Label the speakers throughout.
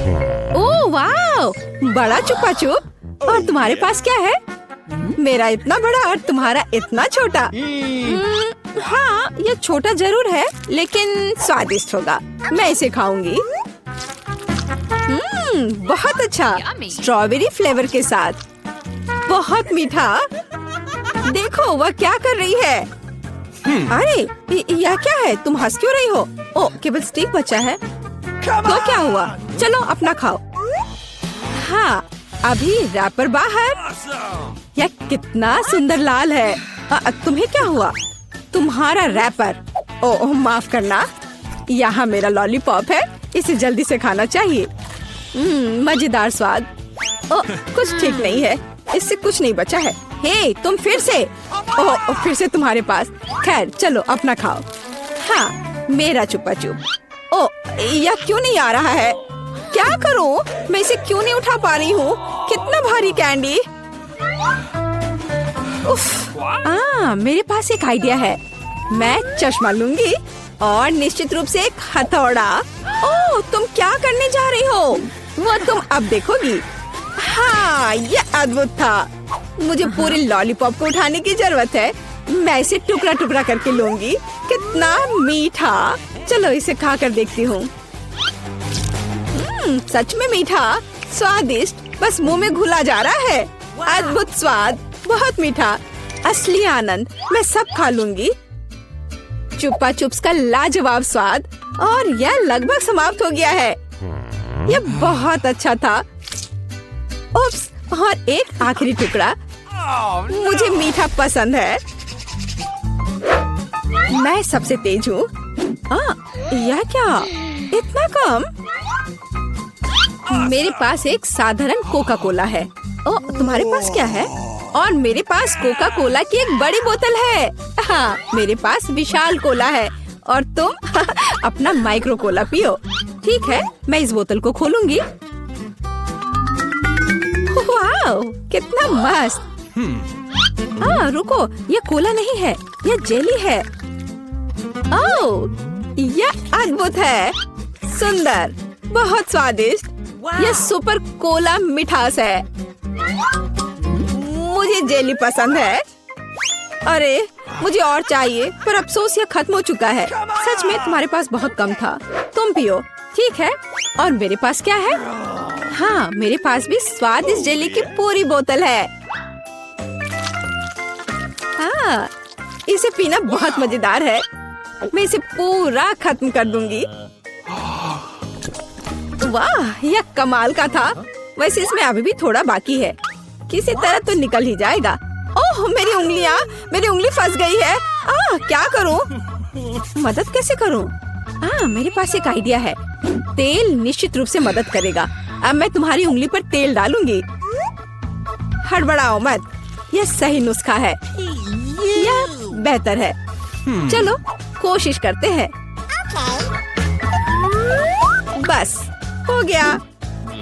Speaker 1: ओह वाह, बड़ा चुपा चुप। और तुम्हारे पास क्या है? मेरा इतना बड़ा और तुम्हारा इतना छोटा। हाँ, ये छोटा जरूर है लेकिन स्वादिष्ट होगा। मैं इसे खाऊंगी। बहुत अच्छा, स्ट्रॉबेरी फ्लेवर के साथ। बहुत मीठा। देखो वह क्या कर रही है। अरे यह क्या है? तुम हंस क्यों रही हो? ओ, केवल स्टिक बचा है। तो क्या हुआ? चलो अपना खाओ। हाँ, अभी रैपर बाहर। यह कितना सुंदर लाल है। तुम्हें क्या हुआ? तुम्हारा रैपर। ओह माफ करना, यहाँ मेरा लॉलीपॉप है, इसे जल्दी से खाना चाहिए। मजेदार स्वाद। ओह, कुछ ठीक नहीं है, इससे कुछ नहीं बचा है। हे, तुम फिर से। ओह, फिर से तुम्हारे पास। खैर चलो अपना खाओ। हाँ, मेरा चुपा चुप। ओह, यह क्यों नहीं आ रहा है? क्या करूं? मैं इसे क्यों नहीं उठा पा रही हूँ? कितना भारी कैंडी। उफ, मेरे पास एक आइडिया है। मैं चश्मा लूंगी और निश्चित रूप से एक हथौड़ा। ओह, तुम क्या करने जा रही हो? वो तुम अब देखोगी। हाँ, ये अद्भुत था। मुझे पूरे लॉलीपॉप को उठाने की जरूरत है। मैं इसे टुकड़ा टुकड़ा करके लूंगी। कितना मीठा। चलो इसे खा कर देखती हूँ। सच में मीठा, स्वादिष्ट, बस मुंह में घुला जा रहा है। अद्भुत स्वाद, बहुत मीठा, असली आनंद। मैं सब खा लूंगी। चुप्पा चुप्स का लाजवाब स्वाद। और यह लगभग समाप्त हो गया है। यह बहुत अच्छा था। उप्स, और एक आखिरी टुकड़ा। मुझे मीठा पसंद है। मैं सबसे तेज हूँ। यह क्या? इतना कम? मेरे पास एक साधारण कोका कोला है। ओ, तुम्हारे पास क्या है? और मेरे पास कोका कोला की एक बड़ी बोतल है। हाँ, मेरे पास विशाल कोला है। और तुम अपना माइक्रो कोला पियो। ठीक है, मैं इस बोतल को खोलूंगी। वाह, कितना मस्त। रुको, ये कोला नहीं है, ये जेली है। ओह, यह अद्भुत है। सुंदर, बहुत स्वादिष्ट। यह सुपर कोला मिठास है। मुझे जेली पसंद है। अरे, मुझे और चाहिए, पर अफसोस यह खत्म हो चुका है। सच में तुम्हारे पास बहुत कम था। तुम पियो। ठीक है, और मेरे पास क्या है? हाँ, मेरे पास भी स्वादिष्ट जेली की पूरी बोतल है। हाँ, इसे पीना बहुत मजेदार है। मैं इसे पूरा खत्म कर दूंगी। वाह, यह कमाल का था। वैसे इसमें अभी भी थोड़ा बाकी है। किसी तरह तो निकल ही जाएगा। ओह, मेरी उंगली फंस गई है। क्या करूं? मदद कैसे करूं? मेरे पास एक आइडिया है। तेल निश्चित रूप से मदद करेगा। अब मैं तुम्हारी उंगली पर तेल डालूंगी। हड़बड़ाओ मत, यह सही नुस्खा है। यह बेहतर है। चलो कोशिश करते हैं। बस हो गया।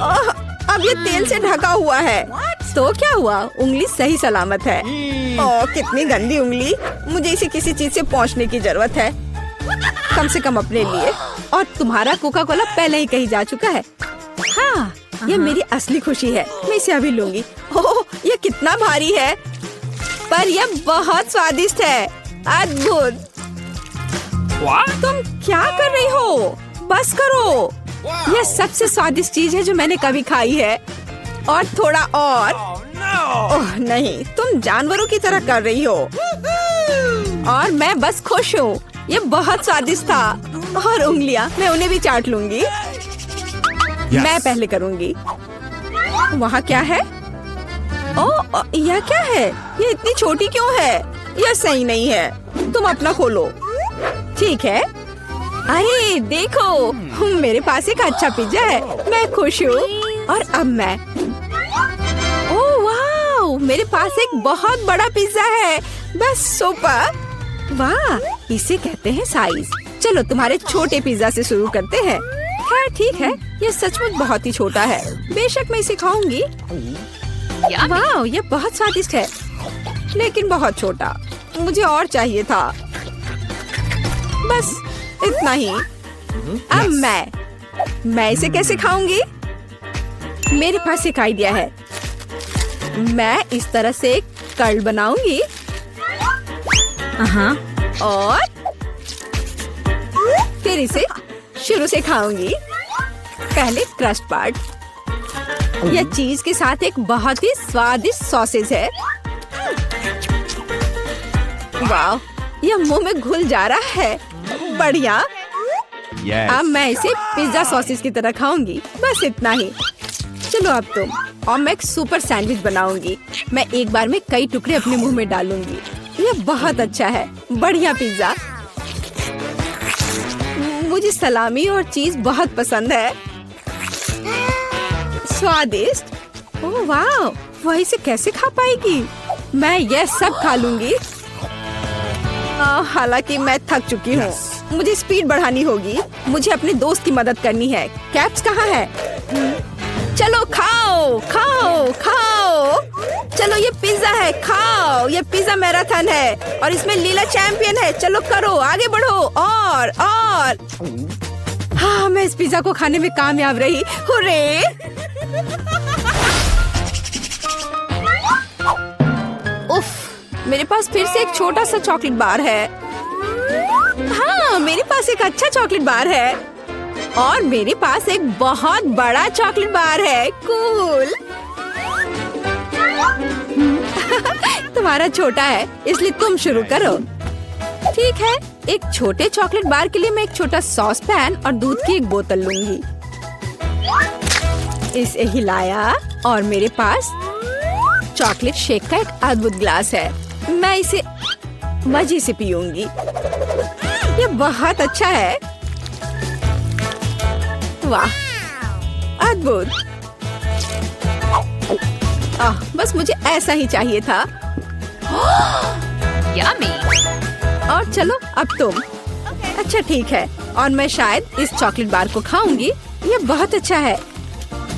Speaker 1: ओह, अब ये तेल से ढका हुआ है। तो क्या हुआ? उंगली सही सलामत है। ओह, कितनी गंदी उंगली। मुझे इसे किसी चीज से पोंछने की जरूरत है, कम से कम अपने लिए। और तुम्हारा कोका कोला पहले ही कहीं जा चुका है। हाँ, ये मेरी असली खुशी है। मैं इसे अभी लूंगी। ओह, ये कितना भारी है, पर यह बहुत स्वादिष्ट है। अद्भुत। तुम क्या कर रही हो? बस करो। यह सबसे स्वादिष्ट चीज है जो मैंने कभी खाई है। और थोड़ा और। ओह नहीं, तुम जानवरों की तरह कर रही हो। और मैं बस खुश हूँ। ये बहुत स्वादिष्ट था। और उंगलियां, मैं उन्हें भी चाट लूंगी। मैं पहले करूंगी। वहाँ क्या है? ओह, यह क्या है? ये इतनी छोटी क्यों है? यह सही नहीं है। तुम अपना खोलो। ठीक है। अरे देखो, मेरे पास एक अच्छा पिज्जा है। मैं खुश हूँ। और अब मैं। ओह वाह, मेरे पास एक बहुत बड़ा पिज्जा है। बस सुपर। वाह, इसे कहते हैं साइज। चलो तुम्हारे छोटे पिज्जा से शुरू करते हैं। खैर ठीक है, ये सचमुच बहुत ही छोटा है। बेशक मैं इसे खाऊंगी। वाह, ये बहुत स्वादिष्ट है, लेकिन बहुत छोटा। मुझे और चाहिए था। बस इतना ही। अब मैं इसे कैसे खाऊंगी? मेरे पास एक आइडिया है। मैं इस तरह से एक कर्ल बनाऊंगी और फिर इसे शुरू से खाऊंगी। पहले क्रस्ट पार्ट। यह चीज के साथ एक बहुत ही स्वादिष्ट सॉसेज है। वाह, यह मुंह में घुल जा रहा है। बढ़िया। अब मैं इसे पिज्जा सॉसेज की तरह खाऊंगी। बस इतना ही। चलो अब तुम। और मैं एक सुपर सैंडविच बनाऊंगी। मैं एक बार में कई टुकड़े अपने मुंह में डालूंगी। यह बहुत अच्छा है। बढ़िया पिज्जा। मुझे सलामी और चीज बहुत पसंद है। स्वादिष्ट। ओह वाह, वह इसे कैसे खा पाएगी? मैं यह सब खा लूंगी। हालांकि मैं थक चुकी हूँ। मुझे स्पीड बढ़ानी होगी। मुझे अपने दोस्त की मदद करनी है। कैप्स कहाँ है? चलो खाओ खाओ खाओ। चलो ये पिज्जा है, खाओ। ये पिज्जा मैराथन है और इसमें लीला चैंपियन है। चलो करो, आगे बढ़ो। और हाँ, मैं इस पिज्जा को खाने में कामयाब रही। हुर्रे! उफ, मेरे पास फिर से एक छोटा सा चॉकलेट बार है। हाँ, मेरे पास एक अच्छा चॉकलेट बार है और मेरे पास एक बहुत बड़ा चॉकलेट बार है। कूल। तुम्हारा छोटा है, इसलिए तुम शुरू करो। ठीक है, एक छोटे चॉकलेट बार के लिए मैं एक छोटा सॉस पैन और दूध की एक बोतल लूंगी। इसे हिलाया और मेरे पास चॉकलेट शेक का एक अद्भुत ग्लास है। मैं इसे मजे से पीऊंगी। ये बहुत अच्छा है। वाह, अद्भुत। बस मुझे ऐसा ही चाहिए था। यम्मी। और चलो अब तुम। अच्छा ठीक है, और मैं शायद इस चॉकलेट बार को खाऊंगी। ये बहुत अच्छा है।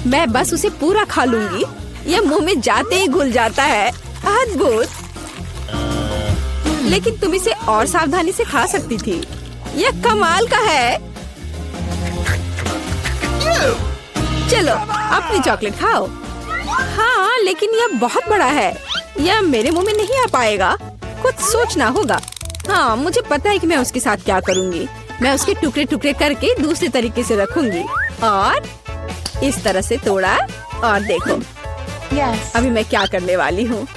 Speaker 1: मैं बस उसे पूरा खा लूंगी। ये मुंह में जाते ही घुल जाता है। अद्भुत। लेकिन तुम इसे और सावधानी से खा सकती थी। यह कमाल का है। चलो अपनी चॉकलेट खाओ। हाँ, लेकिन यह बहुत बड़ा है। यह मेरे मुंह में नहीं आ पाएगा। कुछ सोचना होगा। हाँ, मुझे पता है कि मैं उसके साथ क्या करूँगी। मैं उसके टुकड़े टुकड़े करके दूसरे तरीके से रखूंगी और इस तरह से तोड़ा। और देखो अभी मैं क्या करने वाली हूँ।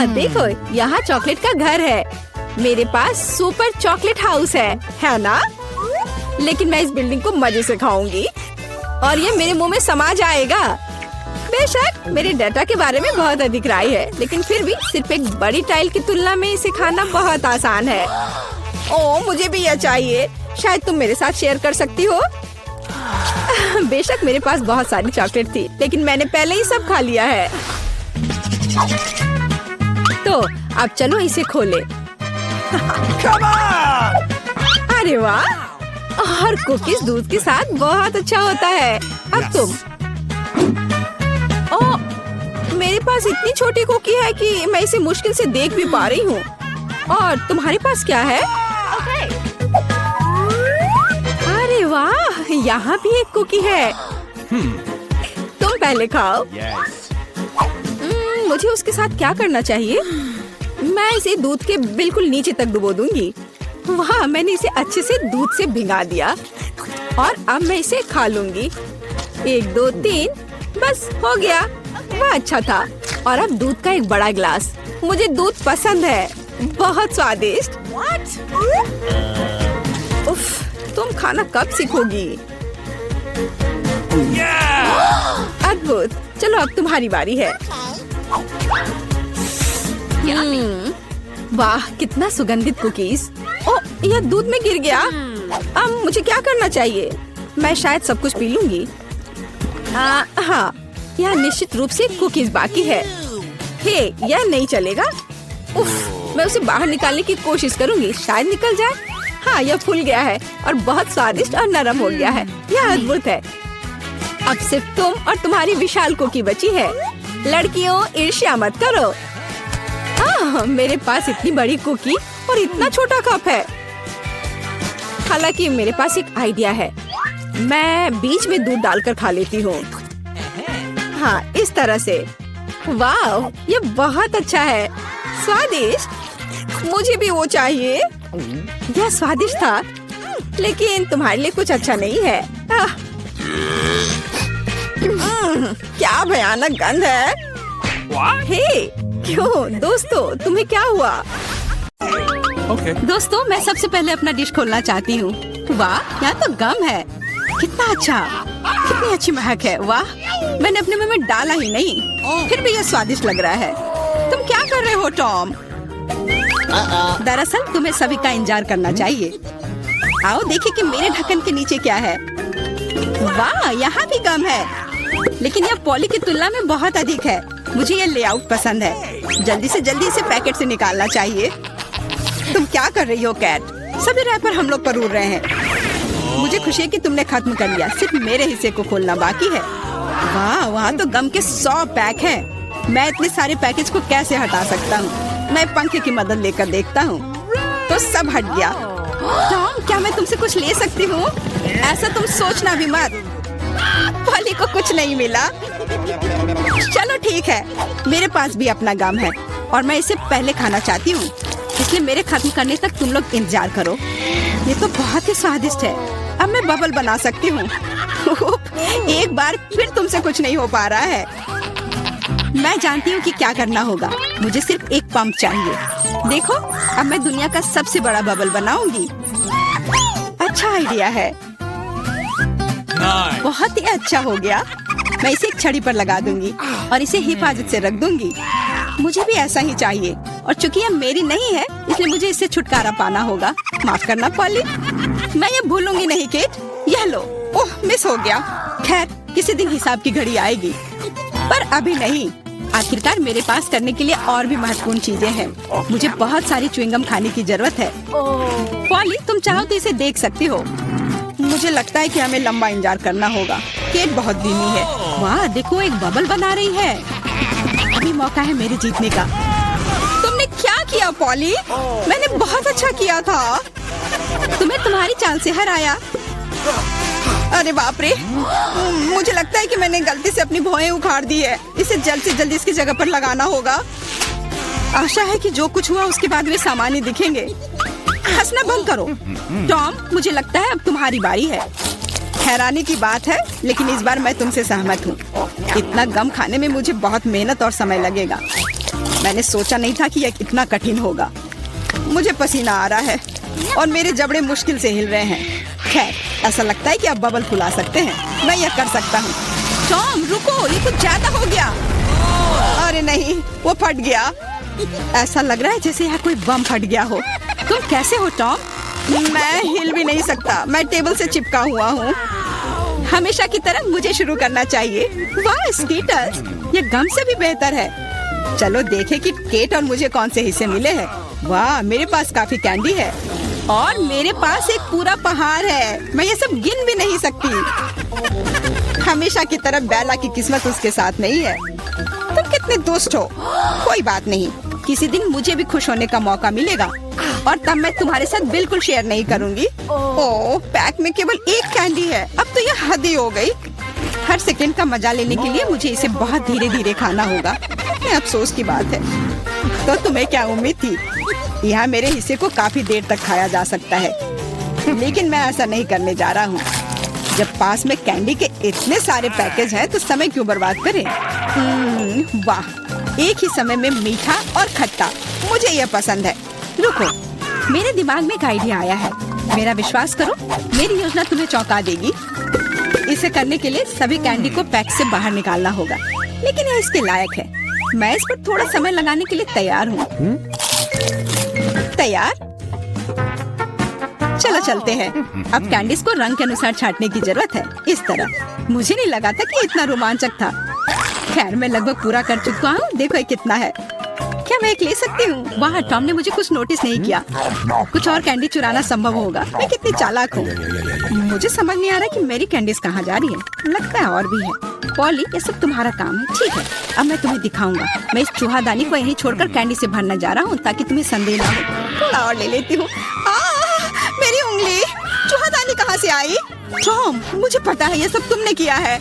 Speaker 1: देखो, यहाँ चॉकलेट का घर है। मेरे पास सुपर चॉकलेट हाउस है ना? लेकिन मैं इस बिल्डिंग को मजे से खाऊंगी और ये मेरे मुंह में समा जाएगा। बेशक मेरे डाटा के बारे में बहुत अधिक राय है, लेकिन फिर भी सिर्फ एक बड़ी टाइल की तुलना में इसे खाना बहुत आसान है। ओह, मुझे भी यह चाहिए। शायद तुम मेरे साथ शेयर कर सकती हो। बेशक मेरे पास बहुत सारी चॉकलेट थी, लेकिन मैंने पहले ही सब खा लिया है। तो अब चलो इसे खोले। अरे वाह, और कुकीज दूध के साथ बहुत अच्छा होता है। अब तुम। मेरे पास इतनी छोटी कुकी है कि मैं इसे मुश्किल से देख भी पा रही हूँ। और तुम्हारे पास क्या है? अरे वाह, यहाँ भी एक कुकी है। तुम पहले खाओ। मुझे उसके साथ क्या करना चाहिए? मैं इसे दूध के बिल्कुल नीचे तक डुबो दूंगी। वाह, मैंने इसे अच्छे से दूध से भिगा दिया और अब मैं इसे खा लूंगी। 1 2 3, बस हो गया। वह अच्छा था। और अब दूध का एक बड़ा गिलास। मुझे दूध पसंद है। बहुत स्वादिष्ट। उफ, तुम खाना कब सीखोगी? अद्भुत। चलो अब तुम्हारी बारी है। वाह, कितना सुगंधित कुकीज। ओह, यह दूध में गिर गया। अब मुझे क्या करना चाहिए? मैं शायद सब कुछ पी लूंगी। हाँ, यह निश्चित रूप से कुकीज बाकी है। हे, यह नहीं चलेगा। उफ, मैं उसे बाहर निकालने की कोशिश करूंगी। शायद निकल जाए। हाँ, यह फूल गया है और बहुत स्वादिष्ट और नरम हो गया है। यह अद्भुत है। अब सिर्फ तुम और तुम्हारी विशाल कुकी बची है। लड़कियों, ईर्ष्या मत करो। मेरे पास इतनी बड़ी कुकी और इतना छोटा कप है। हालांकि मेरे पास एक आइडिया है। मैं बीच में दूध डालकर खा लेती हूँ। हाँ, इस तरह से। वाह, ये बहुत अच्छा है, स्वादिष्ट। मुझे भी वो चाहिए। यह स्वादिष्ट था, लेकिन तुम्हारे लिए कुछ अच्छा नहीं है। क्या भयानक गंध है। हे, क्यों दोस्तों, तुम्हें क्या हुआ? दोस्तों, मैं सबसे पहले अपना डिश खोलना चाहती हूँ। वाह, यहाँ तो गम है। कितना अच्छा, कितनी अच्छी महक है। वाह, मैंने अपने मुंह में डाला ही नहीं, फिर भी यह स्वादिष्ट लग रहा है। तुम क्या कर रहे हो टॉम? दरअसल तुम्हें सभी का इंतजार करना चाहिए। आओ देखिए कि मेरे ढक्कन के नीचे क्या है। वाह, यहाँ भी गम है, लेकिन यह पॉली की तुलना में बहुत अधिक है। मुझे यह लेआउट पसंद है। जल्दी से जल्दी इसे पैकेट से निकालना चाहिए। तुम क्या कर रही हो कैट? सभी रैपर हम लोग पर उड़ रहे हैं। मुझे खुशी है कि तुमने खत्म कर लिया, सिर्फ मेरे हिस्से को खोलना बाकी है। वाह, वहाँ तो गम के 100 पैक हैं। मैं इतने सारे पैकेज को कैसे हटा सकता हूँ? मैं पंखे की मदद लेकर देखता हूँ, तो सब हट गया। टॉम, क्या मैं तुमसे कुछ ले सकती हूँ? ऐसा तुम सोचना भी मत। पॉली को कुछ नहीं मिला। चलो ठीक है, मेरे पास भी अपना गम है और मैं इसे पहले खाना चाहती हूँ, इसलिए मेरे खत्म करने तक तुम लोग इंतजार करो। ये तो बहुत ही स्वादिष्ट है। अब मैं बबल बना सकती हूँ। एक बार फिर तुमसे कुछ नहीं हो पा रहा है। मैं जानती हूँ कि क्या करना होगा। मुझे सिर्फ एक पंप चाहिए। देखो, अब मैं दुनिया का सबसे बड़ा बबल बनाऊंगी। अच्छा आइडिया है। बहुत ही अच्छा हो गया। मैं इसे एक छड़ी पर लगा दूंगी और इसे हिफाजत से रख दूंगी। मुझे भी ऐसा ही चाहिए, और चूंकि यह मेरी नहीं है, इसलिए मुझे इससे छुटकारा पाना होगा। माफ करना पॉली, मैं ये भूलूंगी नहीं किट। यह लो। ओह, मिस हो गया। खैर, किसी दिन हिसाब की घड़ी आएगी, पर अभी नहीं। आखिरकार मेरे पास करने के लिए और भी महत्वपूर्ण चीजें हैं। मुझे बहुत सारी च्युइंगम खाने की जरूरत है। पॉली, तुम चाहो तो इसे देख सकती हो। मुझे लगता है कि हमें लंबा इंतजार करना होगा। केट बहुत धीमी है। वाह, देखो, एक बबल बना रही है। अभी मौका है मेरे जीतने का। तुमने क्या किया पॉली? मैंने बहुत अच्छा किया था। तुम्हें तुम्हारी चाल से हराया। अरे बाप रे, मुझे लगता है कि मैंने गलती से अपनी भौहें उखाड़ दी है। इसे जल्द से जल्द इसकी जगह पर लगाना होगा। आशा है कि जो कुछ हुआ उसके बाद वे सामान्य दिखेंगे। हंसना बंद करो। टॉम, मुझे लगता है अब तुम्हारी बारी है। हैरानी की बात है, लेकिन इस बार मैं तुमसे सहमत हूँ। इतना गम खाने में मुझे बहुत मेहनत और समय लगेगा। मैंने सोचा नहीं था कि यह इतना कठिन होगा। मुझे पसीना आ रहा है और मेरे जबड़े मुश्किल से हिल रहे हैं। खैर, ऐसा लगता है कि अब बबल फुला सकते हैं। मैं यह कर सकता हूँ। टॉम, रुको, ये कुछ ज्यादा हो गया। अरे नहीं, वो फट गया। ऐसा लग रहा है जैसे यहाँ कोई बम फट गया हो। तुम कैसे हो टॉम? मैं हिल भी नहीं सकता। मैं टेबल से चिपका हुआ हूँ। हमेशा की तरह मुझे शुरू करना चाहिए। वाह स्कीटर्स, ये गम से भी बेहतर है। चलो देखें कि केट और मुझे कौन से हिस्से मिले हैं। वाह, मेरे पास काफी कैंडी है और मेरे पास एक पूरा पहाड़ है। मैं ये सब गिन भी नहीं सकती। हमेशा की तरह बेला की किस्मत उसके साथ नहीं है। तुम कितने दुष्ट हो। कोई बात नहीं, किसी दिन मुझे भी खुश होने का मौका मिलेगा और तब मैं तुम्हारे साथ बिल्कुल शेयर नहीं करूंगी। ओह, पैक में केवल एक कैंडी है। अब तो यह हद ही हो गई। हर सेकंड का मजा लेने के लिए मुझे इसे बहुत धीरे धीरे खाना होगा। ये अफसोस की बात है। तो तुम्हें क्या उम्मीद थी? यहाँ मेरे हिस्से को काफी देर तक खाया जा सकता है, लेकिन मैं ऐसा नहीं करने जा रहा हूँ। जब पास में कैंडी के इतने सारे पैकेज हैं, तो समय क्यों बर्बाद करें? वाह, एक ही समय में मीठा और खट्टा, मुझे यह पसंद है। रुको, मेरे दिमाग में एक आइडिया आया है। मेरा विश्वास करो, मेरी योजना तुम्हें चौंका देगी। इसे करने के लिए सभी कैंडी को पैक से बाहर निकालना होगा, लेकिन यह इसके लायक है। मैं इस पर थोड़ा समय लगाने के लिए तैयार हूँ। तैयार? चलो चलते हैं। अब कैंडीज को रंग के अनुसार छांटने की जरूरत है। इस तरह। मुझे नहीं लगा था कि इतना रोमांचक था। खैर, मैं लगभग पूरा कर चुका हूँ। देखो ये कितना है। क्या मैं एक ले सकती हूँ? वाह, टॉम ने मुझे कुछ नोटिस नहीं किया। कुछ और कैंडी चुराना संभव होगा। मैं कितनी चालाक हूँ। मुझे समझ नहीं आ रहा कि मेरी कैंडीज कहाँ जा रही है। लगता है और भी है। पॉली, ये सब तुम्हारा काम है। ठीक है, अब मैं तुम्हें दिखाऊंगा। मैं इस चूहादानी को यहीं छोड़कर कैंडी से भरने जा रहा हूँ, ताकि तुम्हें संदेह ना हो। थोड़ा और ले लेती हूँ। मेरी उंगली। चूहादानी कहाँ कहाँ से आई? टॉम, मुझे पता है ये सब तुमने किया है।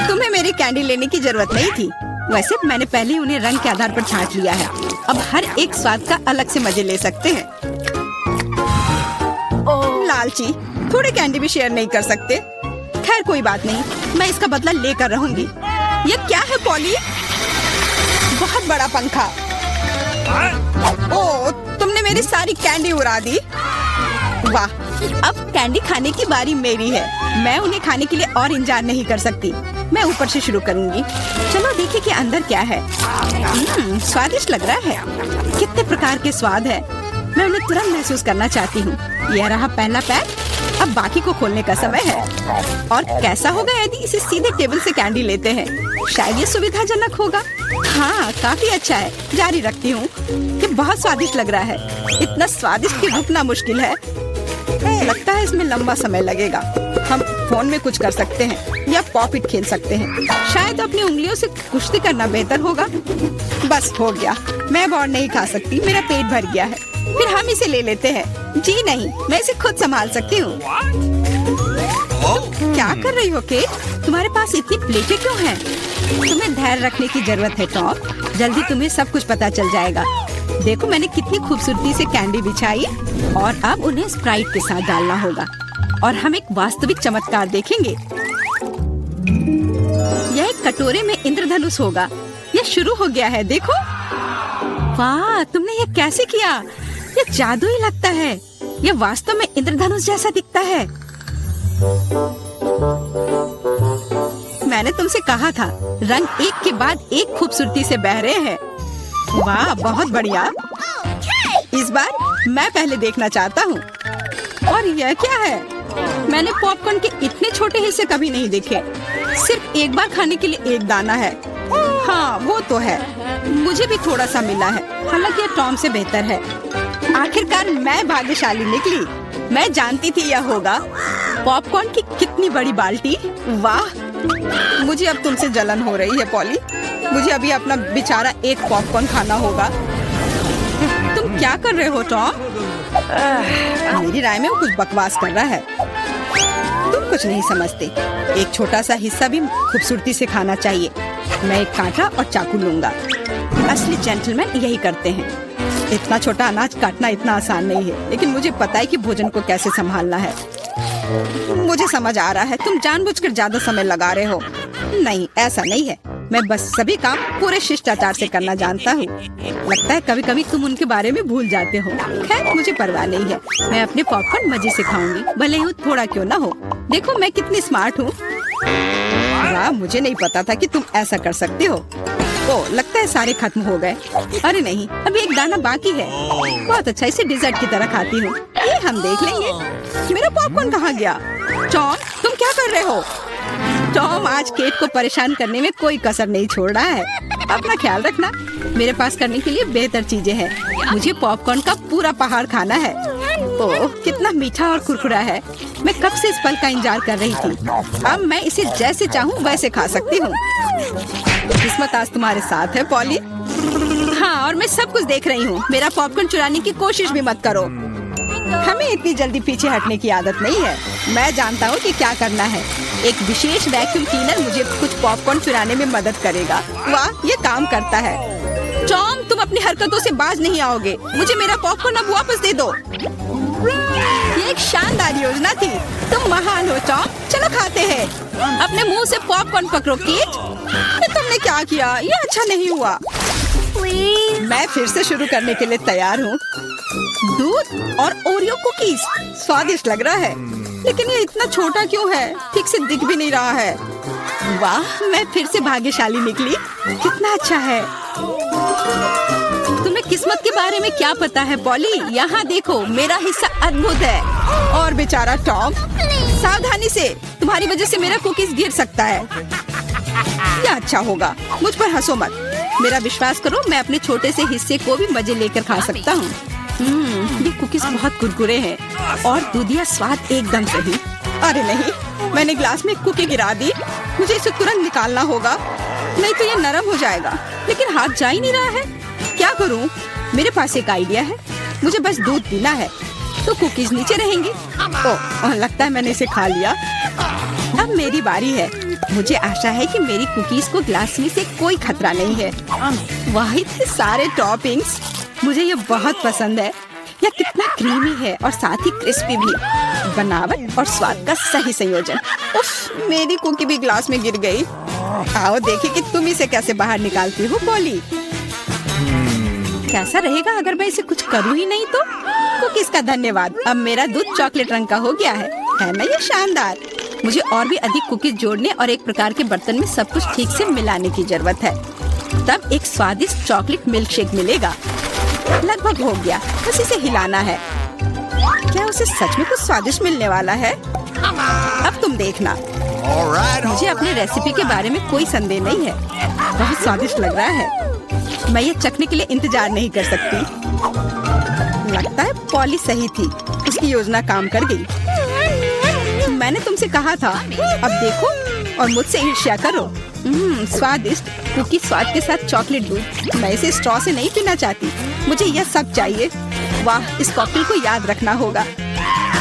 Speaker 1: तुम्हें मेरी कैंडी लेने की जरूरत नहीं थी। वैसे मैंने पहले ही उन्हें रंग के आधार पर छांट लिया है। अब हर एक स्वाद का अलग से मजे ले सकते हैं। लालची, थोड़े कैंडी भी शेयर नहीं कर सकते। खैर कोई बात नहीं, मैं इसका बदला लेकर रहूंगी। ये क्या है पॉली? बहुत बड़ा पंखा। ओह, तुमने मेरी सारी कैंडी उड़ा दी। वाह, अब कैंडी खाने की बारी मेरी है। मैं उन्हें खाने के लिए और इंतजार नहीं कर सकती। मैं ऊपर से शुरू करूंगी। चलो देखें कि अंदर क्या है। स्वादिष्ट लग रहा है। कितने प्रकार के स्वाद है। मैं उन्हें तुरंत महसूस करना चाहती हूँ। यह रहा पहला पैक। अब बाकी को खोलने का समय है। और कैसा होगा यदि इसे सीधे टेबल से कैंडी लेते हैं? शायद ये सुविधाजनक होगा। हाँ, काफी अच्छा है। जारी रखती हूँ। ये बहुत स्वादिष्ट लग रहा है। इतना स्वादिष्ट कि रुकना मुश्किल है। लगता है इसमें लंबा समय लगेगा। हम फोन में कुछ कर सकते हैं या पॉपिट खेल सकते हैं। शायद अपनी उंगलियों से कुश्ती करना बेहतर होगा। बस हो गया। मैं अब और नहीं खा सकती। मेरा पेट भर गया है। फिर हम इसे ले लेते हैं। जी नहीं, मैं इसे खुद संभाल सकती हूँ। क्या कर रही हो केट? तुम्हारे पास इतनी प्लेटें क्यों हैं? तुम्हें धैर्य रखने की जरूरत है टॉम। जल्दी तुम्हें सब कुछ पता चल जाएगा। देखो मैंने कितनी खूबसूरती से कैंडी बिछाई। और अब उन्हें स्प्राइट के साथ डालना होगा और हम एक वास्तविक चमत्कार देखेंगे। यह एक कटोरे में इंद्रधनुष होगा। यह शुरू हो गया है, देखो। वाह, तुमने ये कैसे किया? ये जादू ही लगता है। यह वास्तव में इंद्रधनुष जैसा दिखता है। मैंने तुमसे कहा था, रंग एक के बाद एक खूबसूरती से बह रहे हैं। वाह, बहुत बढ़िया। इस बार मैं पहले देखना चाहता हूँ। और यह क्या है? मैंने पॉपकॉर्न के इतने छोटे हिस्से कभी नहीं देखे। सिर्फ एक बार खाने के लिए एक दाना है। हाँ, वो तो है। मुझे भी थोड़ा सा मिला है, हालांकि यह टॉम से बेहतर है। आखिरकार मैं भाग्यशाली निकली। मैं जानती थी यह होगा। पॉपकॉर्न की कितनी बड़ी बाल्टी। वाह, मुझे अब तुमसे जलन हो रही है पॉली। मुझे अभी अपना बेचारा एक पॉपकॉर्न खाना होगा। तुम क्या कर रहे हो टॉम? मेरी राय में वो कुछ बकवास कर रहा है। तुम कुछ नहीं समझते। एक छोटा सा हिस्सा भी खूबसूरती से खाना चाहिए। मैं एक कांटा और चाकू लूंगा। असली जेंटलमैन यही करते हैं। इतना छोटा अनाज काटना इतना आसान नहीं है, लेकिन मुझे पता है कि भोजन को कैसे संभालना है। मुझे समझ आ रहा है, तुम जानबूझकर ज्यादा समय लगा रहे हो। नहीं, ऐसा नहीं है। मैं बस सभी काम पूरे शिष्टाचार से करना जानता हूँ। लगता है कभी कभी तुम उनके बारे में भूल जाते हो। खैर, मुझे परवाह नहीं है। मैं अपने पॉपकॉर्न मजे से खाऊंगी, भले ही थोड़ा क्यों ना हो। देखो मैं कितनी स्मार्ट हूँ। वाह, मुझे नहीं पता था कि तुम ऐसा कर सकते हो। ओह, लगता है सारे खत्म हो गए। अरे नहीं, अभी एक दाना बाकी है। बहुत अच्छा, इसे डिजर्ट की तरह खाती हूँ। ये हम देख लेंगे। मेरा पॉपकॉर्न कहाँ गया? टॉम, तुम क्या कर रहे हो? टॉम आज केट को परेशान करने में कोई कसर नहीं छोड़ रहा है। अपना ख्याल रखना। मेरे पास करने के लिए बेहतर चीजें हैं। मुझे पॉपकॉर्न का पूरा पहाड़ खाना है। ओह, कितना मीठा और कुरकुरा है। मैं कब से इस पल का इंतजार कर रही थी। अब मैं इसे जैसे चाहूँ वैसे खा सकती हूँ। किस्मत आज तुम्हारे साथ है पॉली। हाँ, और मैं सब कुछ देख रही हूँ। मेरा पॉपकॉर्न चुराने की कोशिश भी मत करो। हमें इतनी जल्दी पीछे हटने की आदत नहीं है। मैं जानता हूँ कि क्या करना है। एक विशेष वैक्यूम क्लीनर मुझे कुछ पॉपकॉर्न चुराने में मदद करेगा। वाह, ये काम करता है। टॉम, तुम अपनी हरकतों से बाज नहीं आओगे। मुझे मेरा पॉपकॉर्न अब वापस दे दो। ये एक शानदार योजना थी। तुम महान हो टॉम। चलो खाते हैं। अपने मुंह से पॉपकॉर्न पकड़ो केट। तुमने क्या किया? ये अच्छा नहीं हुआ। मैं फिर से शुरू करने के लिए तैयार हूँ। दूध और ओरियो कुकीज स्वादिष्ट लग रहा है, लेकिन ये इतना छोटा क्यों है? ठीक से दिख भी नहीं रहा है। वाह, मैं फिर से भाग्यशाली निकली। कितना अच्छा है। तुम्हें किस्मत के बारे में क्या पता है पॉली? यहाँ देखो, मेरा हिस्सा अद्भुत है। और बेचारा टॉम, सावधानी से, तुम्हारी वजह से मेरा कुकीज गिर सकता है। क्या अच्छा होगा। मुझ पर हंसो मत। मेरा विश्वास करो, मैं अपने छोटे से हिस्से को भी मजे लेकर खा सकता हूँ। ये कुकीज बहुत कुरकुरे हैं और दूधिया स्वाद एकदम सही। अरे नहीं, मैंने ग्लास में कुकी गिरा दी। मुझे इसे तुरंत निकालना होगा, नहीं तो ये नरम हो जाएगा। लेकिन हाथ जा ही नहीं रहा है। क्या करूँ? मेरे पास एक आइडिया है। मुझे बस दूध पीना है। तो कुकीज नीचे रहेंगी। ओह, लगता है मैंने इसे खा लिया। अब मेरी बारी है। मुझे आशा है कि मेरी कुकीज को ग्लासनी से कोई खतरा नहीं है। वाह, इतने सारे टॉपिंग्स, मुझे ये बहुत पसंद है। यह कितना क्रीमी है और साथ ही क्रिस्पी भी। बनावट और स्वाद का सही संयोजन। उफ, मेरी कुकी भी ग्लास में गिर गई। आओ देखें कि तुम इसे कैसे बाहर निकालती हो पॉली। कैसा रहेगा अगर मैं इसे कुछ करूँ ही नहीं तो? कुकीज का धन्यवाद। अब मेरा दूध चॉकलेट रंग का हो गया है ना ये शानदार। मुझे और भी अधिक कुकीज जोड़ने और एक प्रकार के बर्तन में सब कुछ ठीक से मिलाने की जरूरत है। तब एक स्वादिष्ट चॉकलेट मिल्क शेक मिलेगा। लगभग हो गया, बस इसे हिलाना है। क्या उसे सच में कुछ स्वादिष्ट मिलने वाला है? अब तुम देखना। मुझे अपने रेसिपी के बारे में कोई संदेह नहीं है। बहुत स्वादिष्ट लग रहा है। मैं ये चखने के लिए इंतजार नहीं कर सकती। लगता है पॉली सही थी, उसकी योजना काम कर गई। मैंने तुमसे कहा था। अब देखो और मुझसे ईर्ष्या करो। स्वादिष्ट कुकी स्वाद के साथ चॉकलेट दूध। मैं इसे स्ट्रॉ से नहीं पीना चाहती, मुझे यह सब चाहिए। वाह, इस कॉकटेल को याद रखना होगा।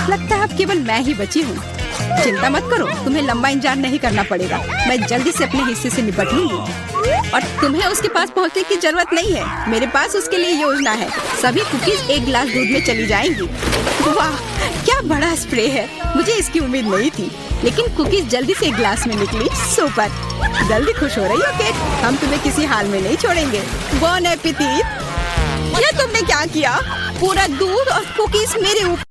Speaker 1: लगता है अब केवल मैं ही बची हूँ। चिंता मत करो, तुम्हें लंबा इंतजार नहीं करना पड़ेगा। मैं जल्दी से अपने हिस्से से निपट लूंगी और तुम्हें उसके पास पहुँचने की जरूरत नहीं है। मेरे पास उसके लिए योजना है। सभी कुकीज एक गिलास दूध में चली जाएंगी। वाह, क्या बड़ा स्प्रे है। मुझे इसकी उम्मीद नहीं थी, लेकिन कुकीज जल्दी से एक गिलास में निकली। सुपर, जल्दी खुश हो रही हो केट? हम तुम्हें किसी हाल में नहीं छोड़ेंगे। बॉन एपेटिट। ये तुमने क्या किया? पूरा दूध और कुकीज मेरे ऊपर।